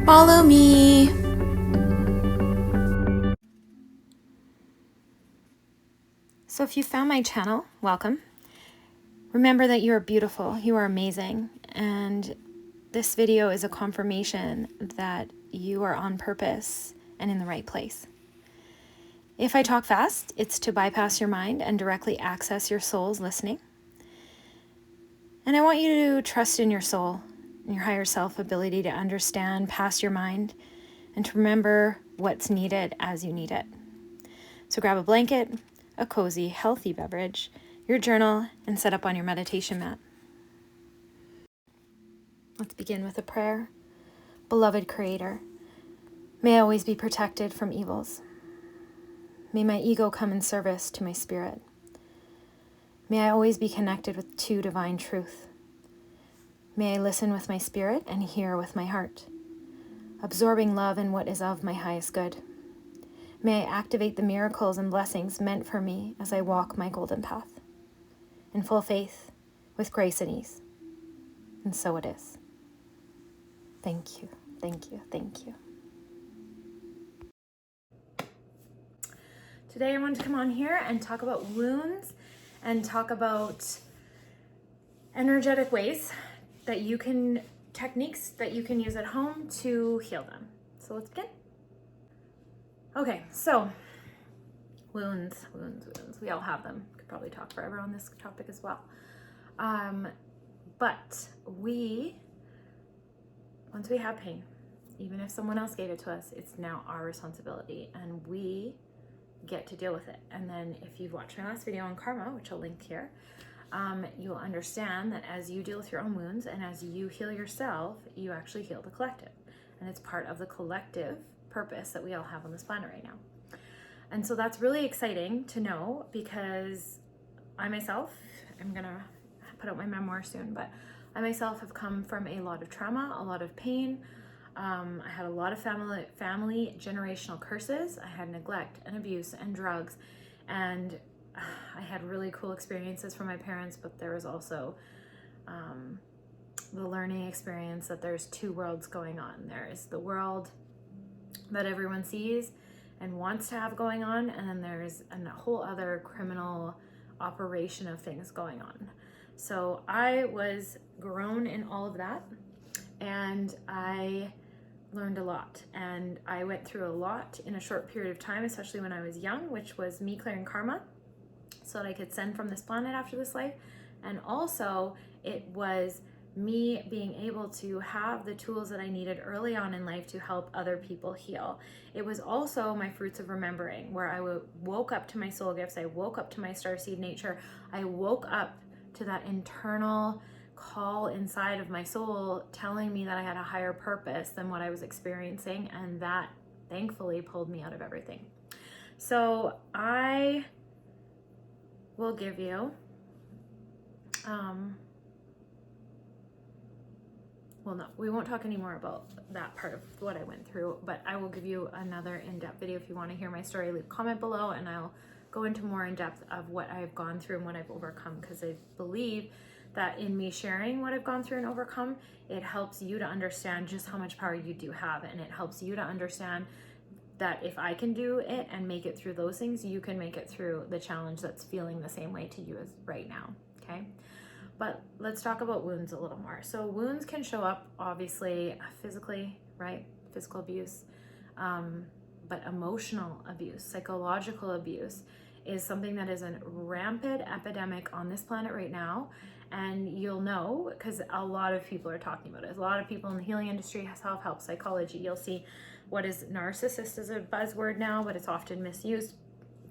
Follow me. So if you found my channel, welcome. Remember that you are beautiful, you are amazing, and this video is a confirmation that you are on purpose and in the right place. If I talk fast, it's to bypass your mind and directly access your soul's listening. And I want you to trust in your soul, in your higher self ability to understand past your mind and to remember what's needed as you need it. So grab a blanket, a cozy, healthy beverage, your journal, and set up on your meditation mat. Let's begin with a prayer. Beloved Creator, may I always be protected from evils. May my ego come in service to my spirit. May I always be connected to divine truth. May I listen with my spirit and hear with my heart, absorbing love in what is of my highest good. May I activate the miracles and blessings meant for me as I walk my golden path, in full faith, with grace and ease. And so it is. Thank you, thank you, thank you. Today I wanted to come on here and talk about wounds and talk about energetic ways that you can, techniques that you can use at home to heal them. So let's begin. Okay, so wounds. We all have them. Could probably talk forever on this topic as well. But once we have pain, even if someone else gave it to us, it's now our responsibility and we get to deal with it. And then if you've watched my last video on karma, which I'll link here, you'll understand that as you deal with your own wounds and as you heal yourself, you actually heal the collective. And it's part of the collective purpose that we all have on this planet right now. And so that's really exciting to know because I myself, I'm gonna put out my memoir soon, but I myself have come from a lot of trauma, a lot of pain. I had a lot of family generational curses. I had neglect and abuse and drugs, and I had really cool experiences from my parents, but there was also the learning experience that there's two worlds going on. There is the world that everyone sees and wants to have going on, and then there's a whole other criminal operation of things going on. So I was grown in all of that, and I learned a lot, and I went through a lot in a short period of time, especially when I was young, which was me clearing karma so that I could send from this planet after this life. And also it was me being able to have the tools that I needed early on in life to help other people heal. It was also my fruits of remembering, where I woke up to my soul gifts, I woke up to my starseed nature, I woke up to that internal call inside of my soul telling me that I had a higher purpose than what I was experiencing, and that thankfully pulled me out of everything. So I will give you well, no, we won't talk anymore about that part of what I went through, but I will give you another in-depth video. If you want to hear my story, leave a comment below and I'll go into more in depth of what I've gone through and what I've overcome, because I believe that in me sharing what I've gone through and overcome, it helps you to understand just how much power you do have, and it helps you to understand that if I can do it and make it through those things, you can make it through the challenge that's feeling the same way to you as right now, okay? But let's talk about wounds a little more. So wounds can show up obviously physically, right? Physical abuse, but emotional abuse, psychological abuse is something that is a rampant epidemic on this planet right now. And you'll know because a lot of people are talking about it. A lot of people in the healing industry, self-help, psychology. You'll see what is narcissist is a buzzword now, but it's often misused.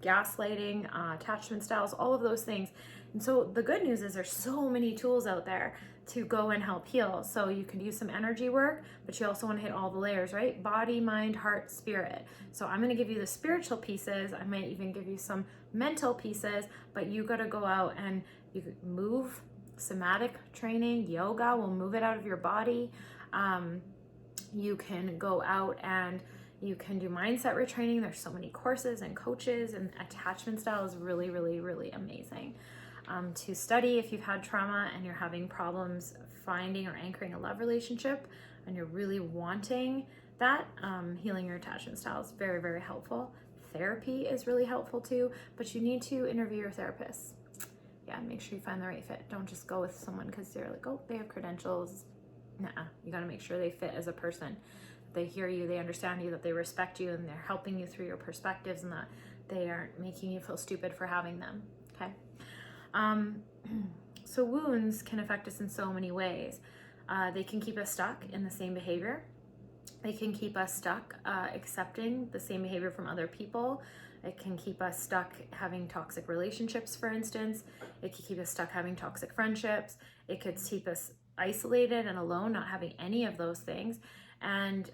Gaslighting, attachment styles, all of those things. And so the good news is there's so many tools out there to go and help heal. So you can use some energy work, but you also want to hit all the layers, right? Body, mind, heart, spirit. So I'm going to give you the spiritual pieces. I might even give you some mental pieces, but you got to go out and you could move. Somatic training, yoga will move it out of your body. You can go out and you can do mindset retraining. There's so many courses and coaches, and attachment style is really, really, really amazing to study if you've had trauma and you're having problems finding or anchoring a love relationship and you're really wanting that. Healing your attachment style is very, very helpful. Therapy is really helpful too, but you need to interview your therapist. Yeah, make sure you find the right fit. Don't just go with someone because they're like, oh, they have credentials. Nuh-uh. You got to make sure they fit as a person. They hear you, they understand you, that they respect you, and they're helping you through your perspectives, and that they aren't making you feel stupid for having them. Okay. So wounds can affect us in so many ways. They can keep us stuck in the same behavior. They can keep us stuck accepting the same behavior from other people. It can keep us stuck having toxic relationships, for instance. It can keep us stuck having toxic friendships. It could keep us isolated and alone, not having any of those things. And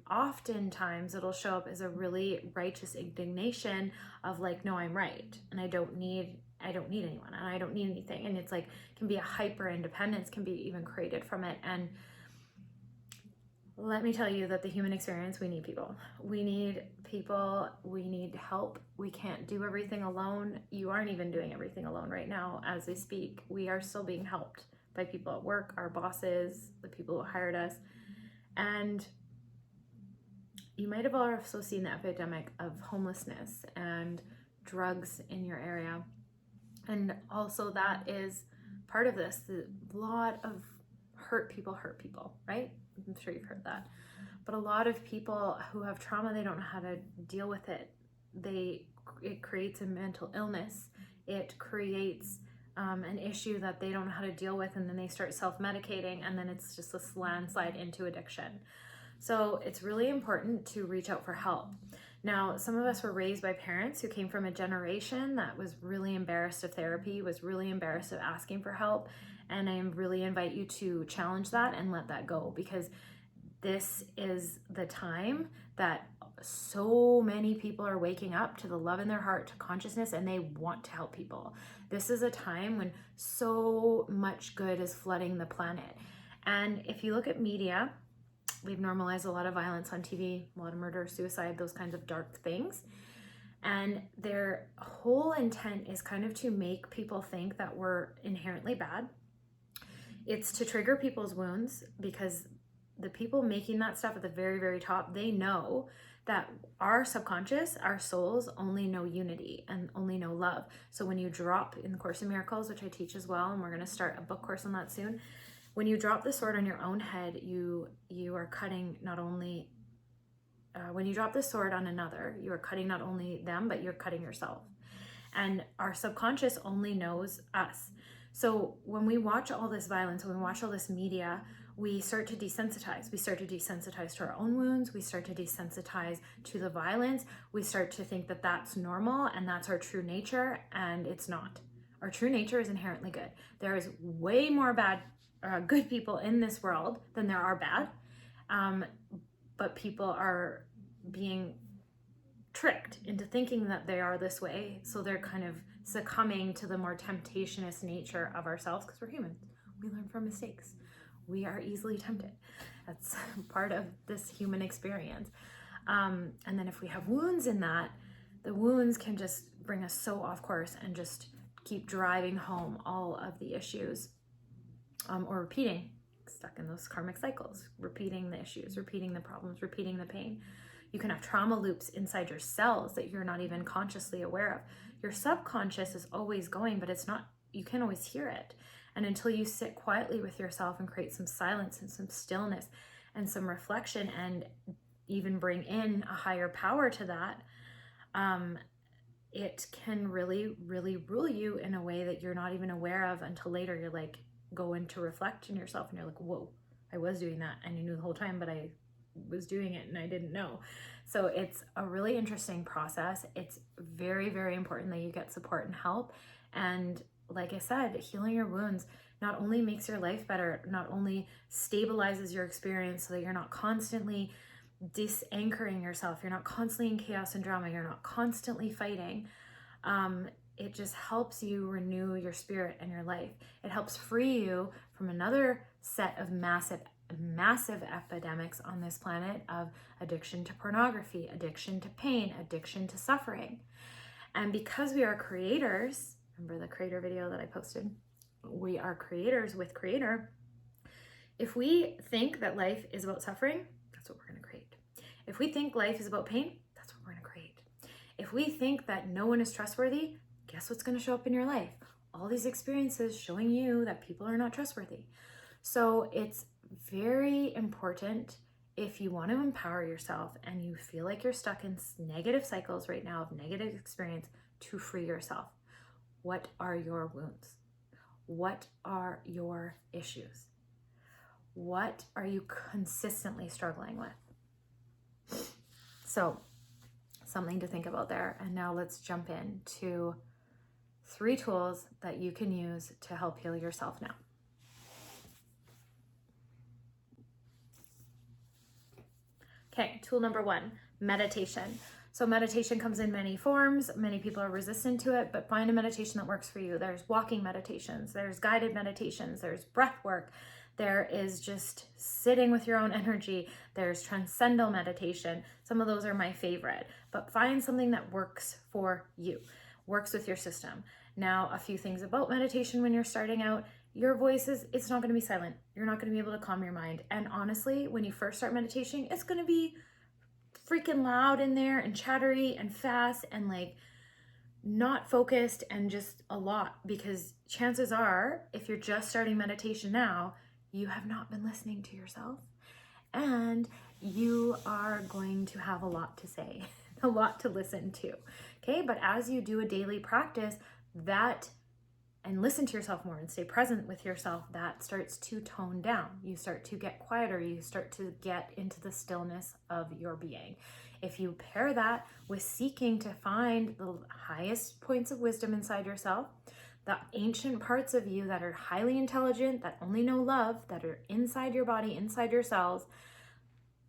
oftentimes it'll show up as a really righteous indignation of like, no, I'm right, and I don't need anyone, and I don't need anything. And it's like, can be a hyper independence, can be even created from it. And let me tell you that the human experience, we need people. We need people. We need help. We can't do everything alone. You aren't even doing everything alone right now as I speak. We are still being helped by people at work, our bosses, the people who hired us. And you might have also seen the epidemic of homelessness and drugs in your area. And also that is part of this. A lot of hurt people, right? I'm sure you've heard that. But a lot of people who have trauma, they don't know how to deal with it. It creates a mental illness. It creates an issue that they don't know how to deal with, and then they start self-medicating, and then it's just this landslide into addiction. So it's really important to reach out for help. Now, some of us were raised by parents who came from a generation that was really embarrassed of therapy, was really embarrassed of asking for help. And I really invite you to challenge that and let that go, because this is the time that so many people are waking up to the love in their heart, to consciousness, and they want to help people. This is a time when so much good is flooding the planet. And if you look at media, we've normalized a lot of violence on TV, a lot of murder, suicide, those kinds of dark things. And their whole intent is kind of to make people think that we're inherently bad. It's to trigger people's wounds, because the people making that stuff at the very, very top, they know that our subconscious, our souls only know unity and only know love. So when you drop in the Course in Miracles, which I teach as well, and we're going to start a book course on that soon, when you drop the sword on your own head, you are cutting not only, when you drop the sword on another, you are cutting not only them, but you're cutting yourself. And our subconscious only knows us. So when we watch all this violence, when we watch all this media, we start to desensitize. We start to desensitize to our own wounds. We start to desensitize to the violence. We start to think that that's normal and that's our true nature, and it's not. Our true nature is inherently good. There is way more good people in this world than there are bad, but people are being tricked into thinking that they are this way, so they're kind of succumbing to the more temptationist nature of ourselves, because we're humans. We learn from mistakes. We are easily tempted. That's part of this human experience. And then if we have wounds in that, the wounds can just bring us so off course and just keep driving home all of the issues, or repeating, stuck in those karmic cycles, repeating the issues, repeating the problems, repeating the pain. You can have trauma loops inside your cells that you're not even consciously aware of. Your subconscious is always going, but it's not, you can't always hear it. And until you sit quietly with yourself and create some silence and some stillness and some reflection, and even bring in a higher power to that, it can really, really rule you in a way that you're not even aware of until later. You're like, go in to reflect in yourself, and you're like, whoa, I was doing that, and you knew the whole time, but I was doing it and I didn't know. So it's a really interesting process. It's very, very important that you get support and help. And like I said, healing your wounds not only makes your life better, not only stabilizes your experience so that you're not constantly disanchoring yourself, you're not constantly in chaos and drama, you're not constantly fighting. It just helps you renew your spirit and your life. It helps free you from another set of massive epidemics on this planet of addiction to pornography, addiction to pain, addiction to suffering. And because we are creators, remember the creator video that I posted? We are creators with Creator. If we think that life is about suffering, that's what we're going to create. If we think life is about pain, that's what we're going to create. If we think that no one is trustworthy, guess what's going to show up in your life? All these experiences showing you that people are not trustworthy. So it's very important, if you want to empower yourself and you feel like you're stuck in negative cycles right now of negative experience, to free yourself. What are your wounds? What are your issues? What are you consistently struggling with? So, something to think about there. And now let's jump into 3 tools that you can use to help heal yourself now. Okay, tool number 1, meditation. So meditation comes in many forms. Many people are resistant to it, but find a meditation that works for you. There's walking meditations, there's guided meditations, there's breath work, there is just sitting with your own energy, there's transcendental meditation. Some of those are my favorite, but find something that works for you, works with your system. Now, a few things about meditation when you're starting out. Your voice it's not going to be silent. You're not going to be able to calm your mind. And honestly, when you first start meditating, it's going to be freaking loud in there and chattery and fast and like not focused and just a lot, because chances are, if you're just starting meditation now, you have not been listening to yourself and you are going to have a lot to say, a lot to listen to. Okay, but as you do a daily practice and listen to yourself more and stay present with yourself, that starts to tone down. You start to get quieter. You start to get into the stillness of your being. If you pair that with seeking to find the highest points of wisdom inside yourself, the ancient parts of you that are highly intelligent, that only know love, that are inside your body, inside your cells,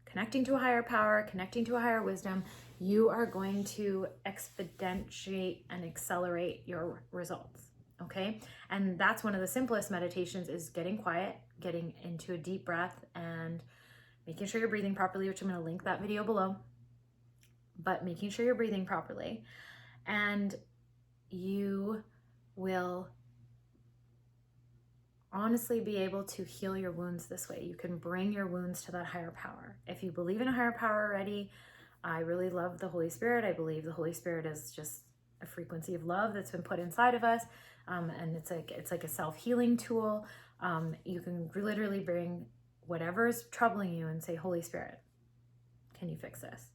connecting to a higher power, connecting to a higher wisdom, you are going to exponentiate and accelerate your results. Okay, and that's one of the simplest meditations, is getting quiet, getting into a deep breath and making sure you're breathing properly, which I'm going to link that video below, but making sure you're breathing properly, and you will honestly be able to heal your wounds this way. You can bring your wounds to that higher power. If you believe in a higher power already, I really love the Holy Spirit. I believe the Holy Spirit is just a frequency of love that's been put inside of us. And it's like a self-healing tool. You can literally bring whatever is troubling you and say, Holy Spirit, can you fix this?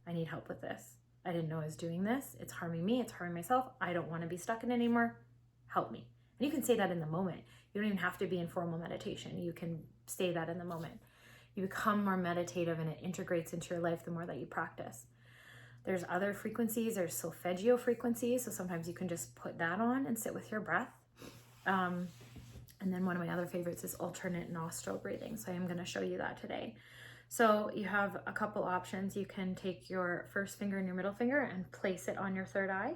I need help with this. I didn't know I was doing this. It's harming me. It's harming myself. I don't want to be stuck in it anymore. Help me. And you can say that in the moment. You don't even have to be in formal meditation. You can say that in the moment. You become more meditative and it integrates into your life the more that you practice. There's other frequencies. There's solfeggio frequencies. So sometimes you can just put that on and sit with your breath. And then one of my other favorites is alternate nostril breathing. So I am going to show you that today. So you have a couple options. You can take your first finger and your middle finger and place it on your third eye.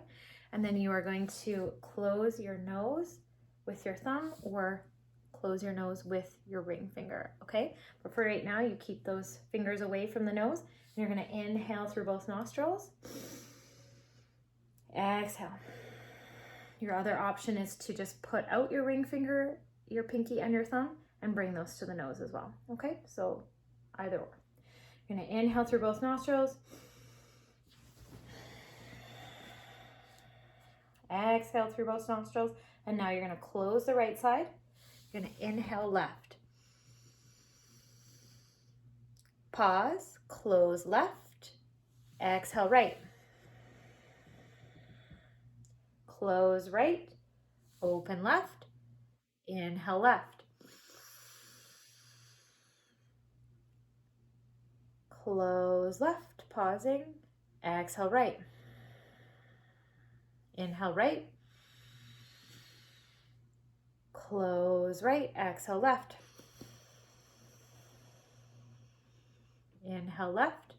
And then you are going to close your nose with your thumb or close your nose with your ring finger. Okay. But for right now, you keep those fingers away from the nose. You're going to inhale through both nostrils. Exhale. Your other option is to just put out your ring finger, your pinky and your thumb, and bring those to the nose as well. Okay, so either or. You're going to inhale through both nostrils. Exhale through both nostrils. And now you're going to close the right side. You're going to inhale left. Pause, close left, exhale right. Close right, open left, inhale left. Close left, pausing, exhale right. Inhale right. Close right, exhale left. Inhale left.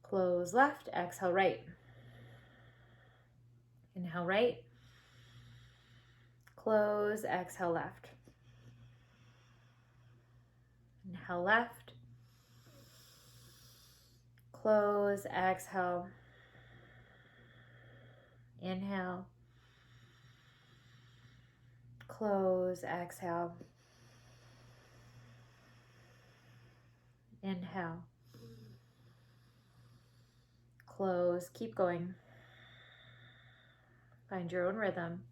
Close left, exhale right. Inhale right. Close, exhale left. Inhale left. Close, exhale. Inhale. Close, exhale. Inhale. Close. Keep going. Find your own rhythm.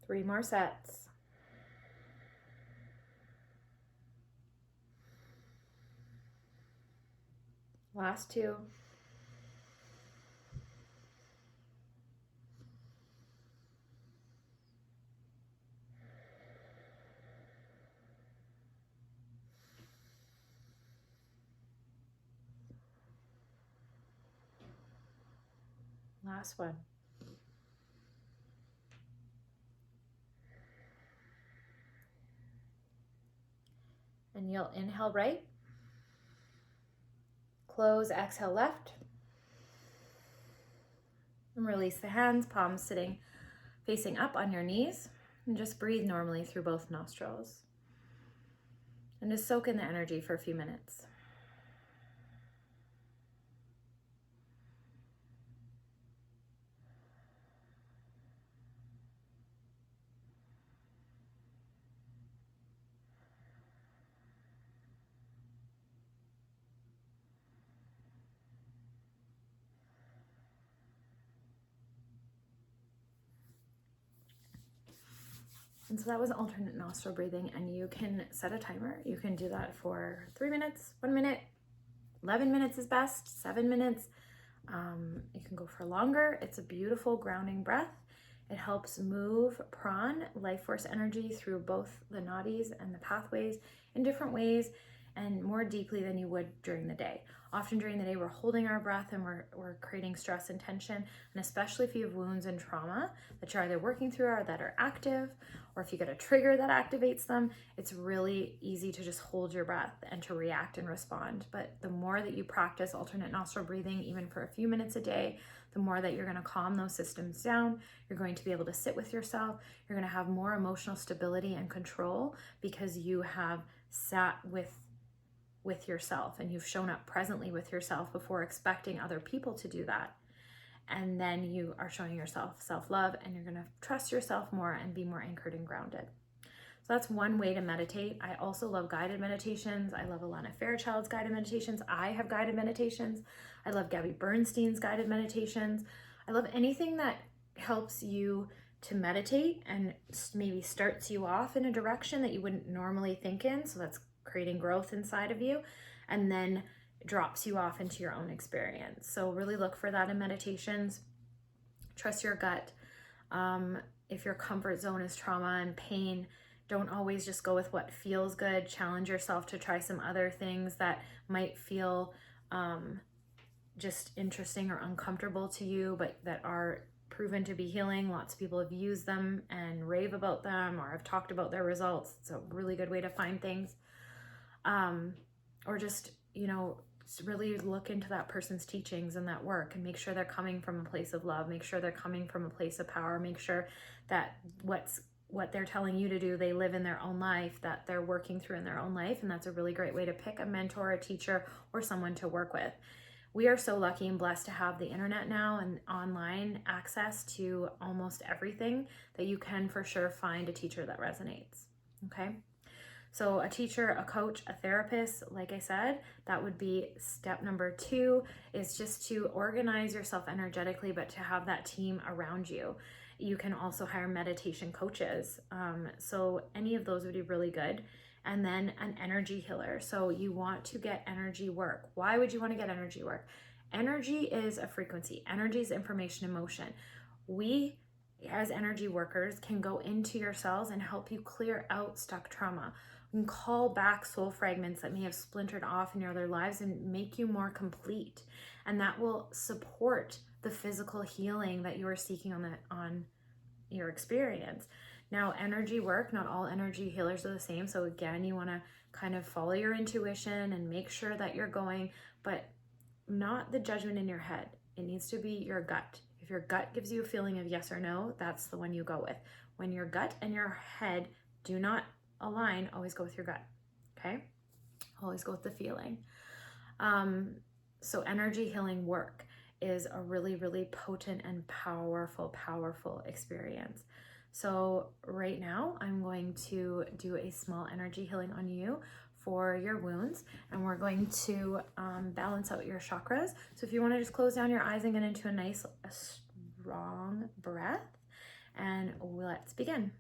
Three more sets. Last two. Last one. And you'll inhale right. Close, exhale left. And release the hands, palms sitting facing up on your knees. And just breathe normally through both nostrils. And just soak in the energy for a few minutes. And so that was alternate nostril breathing, and you can set a timer. You can do that for 3 minutes, 1 minute, 11 minutes is best, 7 minutes. You can go for longer. It's a beautiful grounding breath. It helps move prana, life force energy, through both the nadis and the pathways in different ways and more deeply than you would during the day. Often during the day, we're holding our breath and we're creating stress and tension. And especially if you have wounds and trauma that you're either working through or that are active, or if you get a trigger that activates them, it's really easy to just hold your breath and to react and respond. But the more that you practice alternate nostril breathing, even for a few minutes a day, the more that you're going to calm those systems down. You're going to be able to sit with yourself. You're going to have more emotional stability and control because you have sat with yourself and you've shown up presently with yourself before expecting other people to do that. And then you are showing yourself self-love, and you're going to trust yourself more and be more anchored and grounded. So that's one way to meditate. I also love guided meditations. I love Alana Fairchild's guided meditations. I have guided meditations. I love Gabby Bernstein's guided meditations. I love anything that helps you to meditate and maybe starts you off in a direction that you wouldn't normally think in. So that's creating growth inside of you, and then drops you off into your own experience. So really look for that in meditations. Trust your gut. If your comfort zone is trauma and pain, don't always just go with what feels good. Challenge yourself to try some other things that might feel just interesting or uncomfortable to you, but that are proven to be healing. Lots of people have used them and rave about them or have talked about their results. It's a really good way to find things. Or just, really look into that person's teachings and that work and make sure they're coming from a place of love. Make sure they're coming from a place of power. Make sure that what they're telling you to do, they live in their own life, that they're working through in their own life. And that's a really great way to pick a mentor, a teacher, or someone to work with. We are so lucky and blessed to have the internet now and online access to almost everything that you can for sure find a teacher that resonates. Okay. So a teacher, a coach, a therapist, like I said, that would be step number 2, is just to organize yourself energetically, but to have that team around you. You can also hire meditation coaches. So any of those would be really good. And then an energy healer. So you want to get energy work. Why would you want to get energy work? Energy is a frequency. Energy is information and motion. We, as energy workers, can go into your cells and help you clear out stuck trauma. We can call back soul fragments that may have splintered off in your other lives and make you more complete. And that will support the physical healing that you are seeking on your experience. Now, energy work, not all energy healers are the same. So again, you want to kind of follow your intuition and make sure that you're going, but not the judgment in your head. It needs to be your gut. If your gut gives you a feeling of yes or no, that's the one you go with. When your gut and your head do not align, always go with your gut, okay? Always go with the feeling. So energy healing work is a really, really potent and powerful, powerful experience. So right now I'm going to do a small energy healing on you for your wounds, and we're going to balance out your chakras. So if you want to just close down your eyes and get into a nice, strong breath, and let's begin.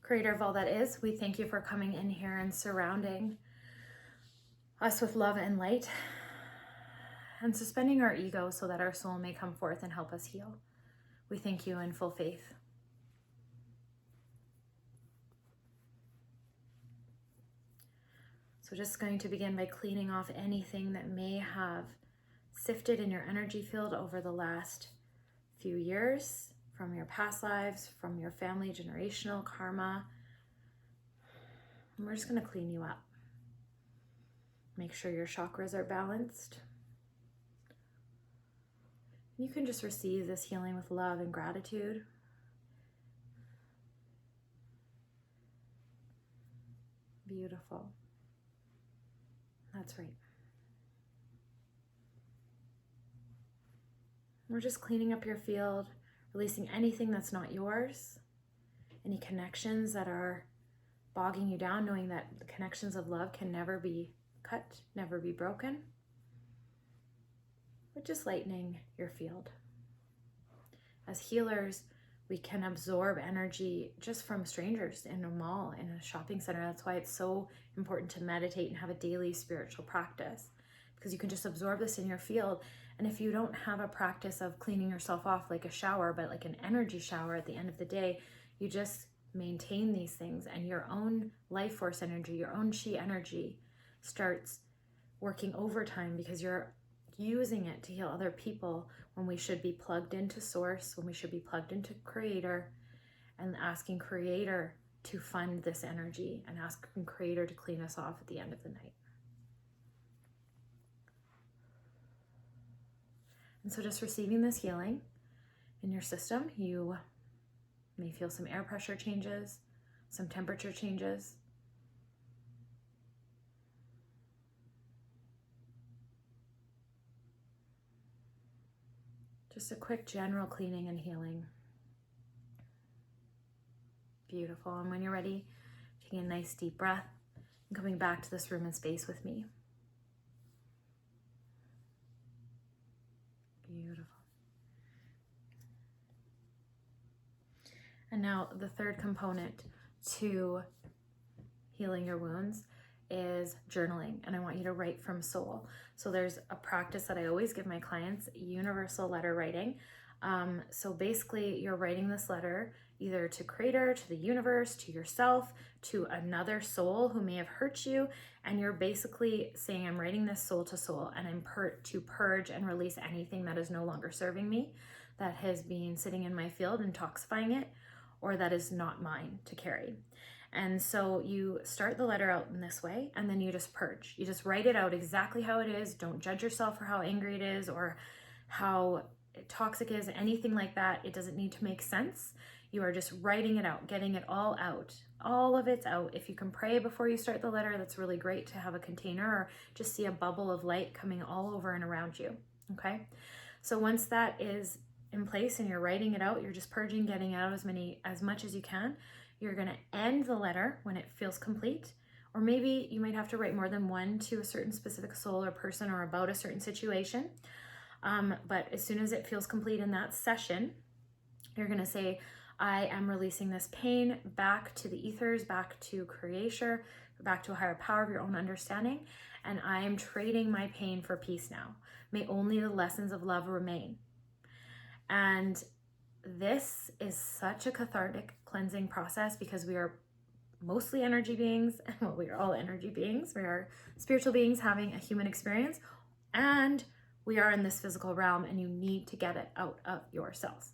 Creator of all that is, we thank you for coming in here and surrounding us with love and light and suspending our ego so that our soul may come forth and help us heal. We thank you in full faith. So just going to begin by cleaning off anything that may have sifted in your energy field over the last few years, from your past lives, from your family, generational karma. And we're just going to clean you up. Make sure your chakras are balanced. You can just receive this healing with love and gratitude. Beautiful. That's right. We're just cleaning up your field, releasing anything that's not yours, any connections that are bogging you down, knowing that the connections of love can never be cut, never be broken. We're just lightening your field. As healers, we can absorb energy just from strangers in a mall, in a shopping center. That's why it's so important to meditate and have a daily spiritual practice, because you can just absorb this in your field. And if you don't have a practice of cleaning yourself off like a shower, but like an energy shower at the end of the day, you just maintain these things, and your own life force energy, your own chi energy starts working overtime because you're using it to heal other people, when we should be plugged into source, when we should be plugged into creator and asking creator to fund this energy and asking creator to clean us off at the end of the night. And so just receiving this healing in your system, you may feel some air pressure changes, some temperature changes. Just a quick general cleaning and healing. Beautiful. And when you're ready, taking a nice deep breath and coming back to this room and space with me. Beautiful. And now the third component to healing your wounds is journaling, and I want you to write from soul. So there's a practice that I always give my clients, universal letter writing. So basically you're writing this letter either to creator, to the universe, to yourself, to another soul who may have hurt you, and you're basically saying, I'm writing this soul to soul, and I'm to purge and release anything that is no longer serving me, that has been sitting in my field and toxifying it, or that is not mine to carry. And so you start the letter out in this way, and then you just purge. You just write it out exactly how it is. Don't judge yourself for how angry it is or how toxic it is, anything like that. It doesn't need to make sense. You are just writing it out, getting it all out. All of it's out. If you can pray before you start the letter, that's really great to have a container or just see a bubble of light coming all over and around you, okay? So once that is in place and you're writing it out, you're just purging, getting out as much as you can. You're going to end the letter when it feels complete, or maybe you might have to write more than one to a certain specific soul or person or about a certain situation. But as soon as it feels complete in that session, you're going to say, I am releasing this pain back to the ethers, back to creation, back to a higher power of your own understanding, and I am trading my pain for peace now. May only the lessons of love remain. And this is such a cathartic cleansing process because we are mostly energy beings. Well, we are all energy beings. We are spiritual beings having a human experience, and we are in this physical realm, and you need to get it out of yourself.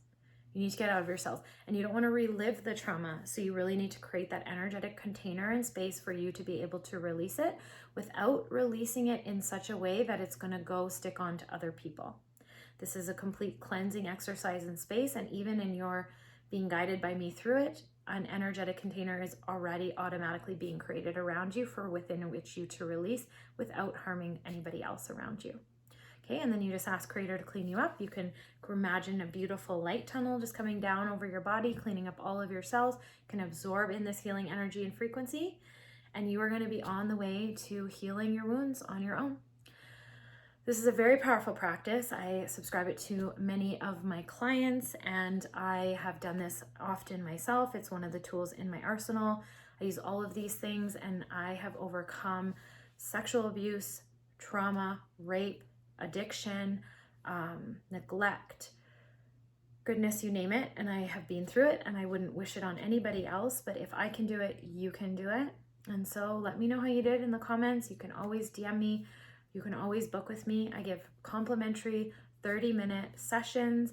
You need to get out of yourself, and you don't want to relive the trauma. So you really need to create that energetic container and space for you to be able to release it without releasing it in such a way that it's going to go stick on to other people. This is a complete cleansing exercise in space, and even in your being guided by me through it, an energetic container is already automatically being created around you for within which you to release without harming anybody else around you. Okay, and then you just ask Creator to clean you up. You can imagine a beautiful light tunnel just coming down over your body, cleaning up all of your cells. You can absorb in this healing energy and frequency, and you are going to be on the way to healing your wounds on your own. This is a very powerful practice. I subscribe it to many of my clients, and I have done this often myself. It's one of the tools in my arsenal. I use all of these things, and I have overcome sexual abuse, trauma, rape, addiction, neglect, goodness, you name it, and I have been through it, and I wouldn't wish it on anybody else, but if I can do it, you can do it. And so let me know how you did in the comments. You can always DM me. You can always book with me. I give complimentary 30-minute sessions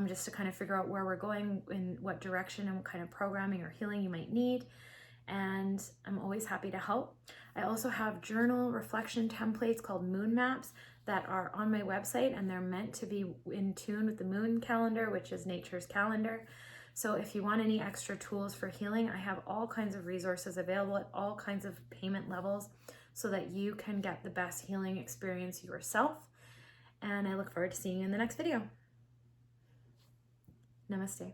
just to kind of figure out where we're going, in what direction, and what kind of programming or healing you might need. And I'm always happy to help. I also have journal reflection templates called moon maps that are on my website, and they're meant to be in tune with the moon calendar, which is nature's calendar. So if you want any extra tools for healing, I have all kinds of resources available at all kinds of payment levels so that you can get the best healing experience yourself. And I look forward to seeing you in the next video. Namaste.